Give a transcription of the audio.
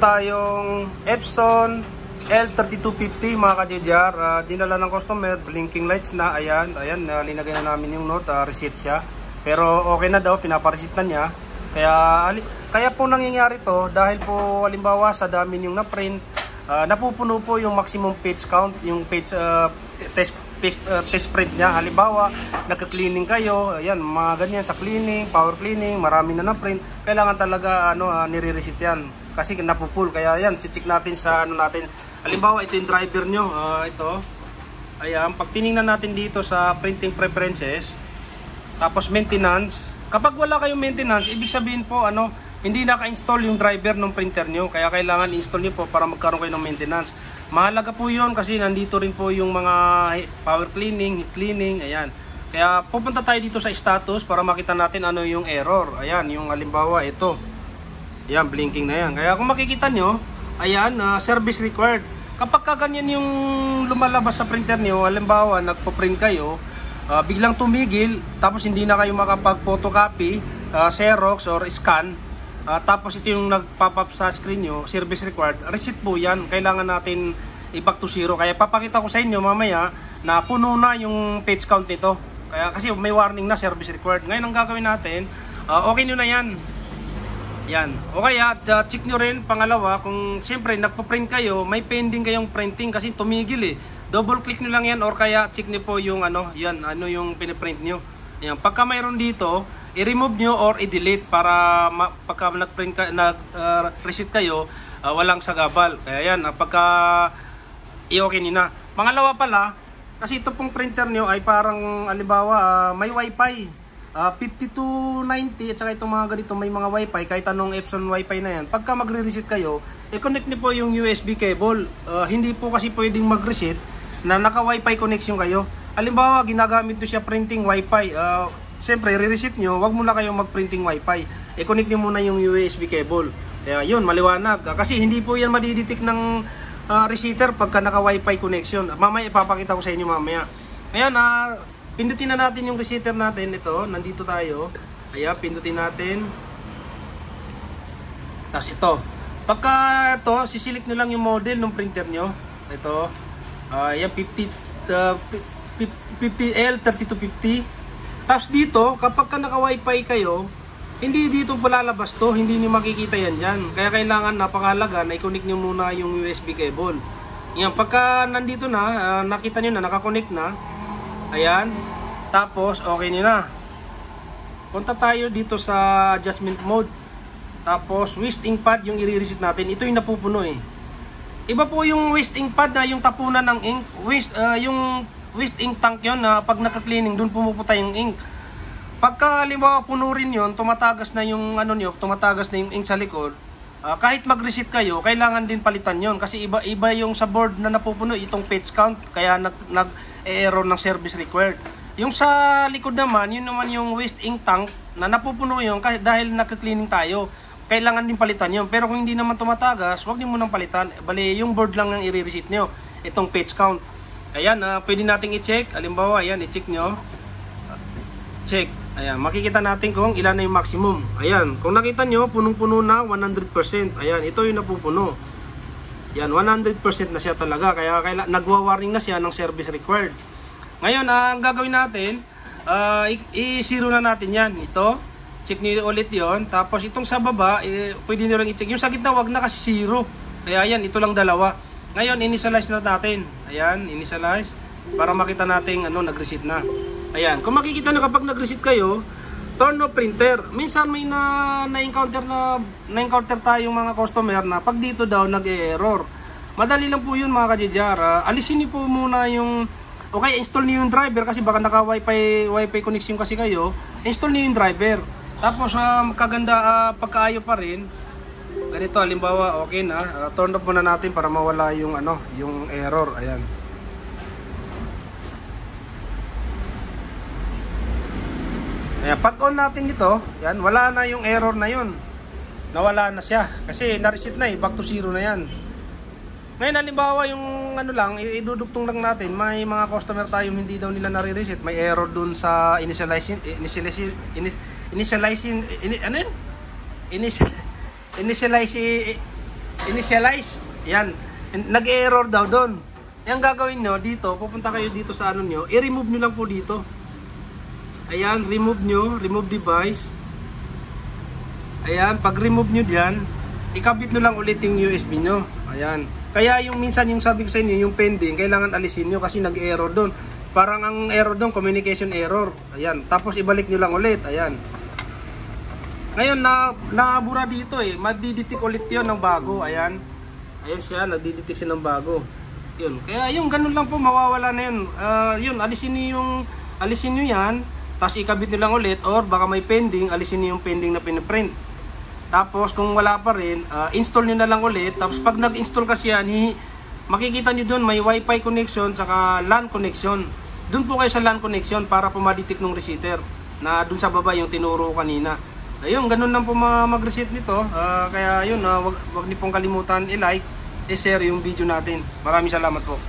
tayong Epson L3250 mga ka-JJR. Dinala ng customer, blinking lights na. Ayan, linagay na namin yung note, receipt siya. Pero okay na daw, pinapareceipt na niya. Kaya po nangyayari to dahil po halimbawa sa dami yung na-print, napupuno po yung maximum page count, yung page test print niya. Halimbawa, nagka-cleaning kayo, ayan, mga ganyan sa cleaning, power cleaning, marami na na-print. Kailangan talaga nire-receipt yan kasi napupull. Kaya yan, check natin sa natin. Halimbawa, ito yung driver nyo, ito. Ayan, pag tiningnan natin dito sa printing preferences, tapos maintenance. Kapag wala kayong maintenance, ibig sabihin po hindi naka-install yung driver ng printer nyo. Kaya kailangan i-install nyo po para magkaroon kayo ng maintenance. Mahalaga po yun kasi nandito rin po yung mga power cleaning, heat cleaning, ayan. Kaya pupunta tayo dito sa status para makita natin ano yung error. Ayan, yung halimbawa ito. Ayan, blinking na yan. Kaya kung makikita nyo, ayan, service required. Kapag kaganyan yung lumalabas sa printer nyo, halimbawa nagpo-print kayo, biglang tumigil, tapos hindi na kayo makapag-photocopy, Xerox or scan, tapos ito yung nag-pop up sa screen nyo, service required, receipt po yan. Kailangan natin i-back to zero. Kaya papakita ko sa inyo mamaya na puno na yung page count nito. Kaya kasi may warning na service required. Ngayon ang gagawin natin, okay nyo na yan. Yan. Okay, check nyo rin pangalawa kung siyempre nagpo-print kayo, may pending kayong printing kasi tumigil eh. Double click nyo lang yan or kaya check nyo po yung yung piniprint nyo. Yan. Pagka mayroon dito, i-remove nyo or i-delete para pagka nag-print nag-receipt kayo, walang sagabal. Kaya yan, pagka i-okay nyo na. Pangalawa pala, kasi ito pong printer nyo ay parang halimbawa may wifi. 5290 at saka itong mga ganito may mga wifi, kahit anong Epson wifi na yan. Pagka magre-reset kayo, i-connect niyo po yung USB cable. Hindi po kasi pwedeng mag-reset na naka-wifi connection kayo. Halimbawa, ginagamit nyo siya printing wifi. Siyempre, re-reset nyo, wag muna kayong mag-printing wifi. I-connect nyo muna yung USB cable. Kaya yun, maliwanag. Kasi hindi po yan madidetect ng receiver pagka naka-wifi connection. Mamaya ipapakita ko sa inyo mamaya. Ayan, pindutin na natin yung receiver natin. Ito, nandito tayo. Ayan, pindutin natin. Tapos ito. Pagka ito, sisilik nyo lang yung model ng printer nyo. Ito. Ayan, 50L3250. Tapos dito, kapag ka naka-wifi kayo, hindi dito palalabas to. Hindi nyo makikita yan dyan. Kaya kailangan, napakahalaga na i-connect nyo muna yung USB cable. Ayan, pagka nandito na, nakita nyo na, nakakonect na. Ayan, tapos okay nyo na. Punta tayo dito sa adjustment mode. Tapos waste ink pad yung i-reset natin. Ito yung napupuno eh. Iba po yung waste ink pad na yung tapunan ng ink. Yung waste ink tank yon na pag naka-cleaning doon pumuputa yung ink. Pagka halimbawa puno rin yon, tumatagas na yung tumatagas na yung ink sa likod. Kahit mag-reset kayo, kailangan din palitan yon kasi iba yung sa board na napupuno itong page count, kaya nag-error ng service required. Yung sa likod naman, yun naman yung waste ink tank na napupuno yon dahil nagka-cleaning tayo. Kailangan din palitan yon. Pero kung hindi naman tumatagas, wag niyo munang palitan. Bali, yung board lang ang i-reset nyo, itong page count. Ayan, pwede nating i-check. Halimbawa, ayan, i-check nyo. Check. Ayan, makikita natin kung ilan na yung maximum. Ayan, kung nakita nyo, punong-puno na 100%. Ayan, ito yung napupuno. Ayan, 100% na siya talaga. Kaya nagwa-warning na siya ng service required. Ngayon, ang gagawin natin, i-zero na natin yan. Ito, check nyo ulit yon. Tapos itong sa baba, pwede nyo lang i-check. Yung sa gitna, wag na kasi zero. Kaya ayan, ito lang dalawa. Ngayon, initialize na natin. Ayan, initialize. Para makita natin, nag-reset na. Ayan, kung makikita na kapag nag-reset kayo, turn off printer. Minsan may na-encounter tayong mga customer na pag dito daw nag-error. Madali lang po yun mga ka-JJR. Alisin niyo po muna yung, okay, install niyo yung driver kasi baka naka-wifi connection kasi kayo. Install niyo yung driver. Tapos kaganda pagkaayo pa rin. Ganito, halimbawa, okay na. Turn off muna natin para mawala yung yung error. Ayan. Ayan, pag on natin dito, yan, wala na yung error na yun. Nawala na siya. Kasi na-reset na back to zero na yan. Ngayon, halimbawa yung idudugtong lang natin, may mga customer tayong hindi daw nila nare-reset. May error dun sa initializing, initialize. Yan. Nag-error daw doon. Yung gagawin nyo dito, pupunta kayo dito sa ano nyo, i-remove nyo lang po dito. Ayan, remove nyo, remove device. Ayan, pag remove nyo diyan, ikabit nyo lang ulit yung USB nyo. Ayan. Kaya yung minsan yung sabi ko sa inyo, yung pending, kailangan alisin nyo kasi nag-error doon. Parang ang error doon, communication error. Ayan, tapos ibalik nyo lang ulit. Ayan. Ngayon, naabura dito eh. Madidetect ulit yun ng bago. Ayan. Ayan siya, nagdidetect siya ng bago. Yun. Kaya yung ganun lang po, mawawala na yun. Yun, alisin nyo yan, tapos ikabit nyo lang ulit, or baka may pending, alisin nyo yung pending na pinaprint. Tapos kung wala pa rin, install nyo na lang ulit. Tapos pag nag-install kasi yan, makikita nyo doon may wifi connection, saka LAN connection. Doon po kayo sa LAN connection para po ma-detect ng receiver na doon sa baba yung tinuro kanina. Ayun, ganun lang po mag-reset nito. Kaya yun, wag niyo pong kalimutan i-like, i-share yung video natin. Maraming salamat po.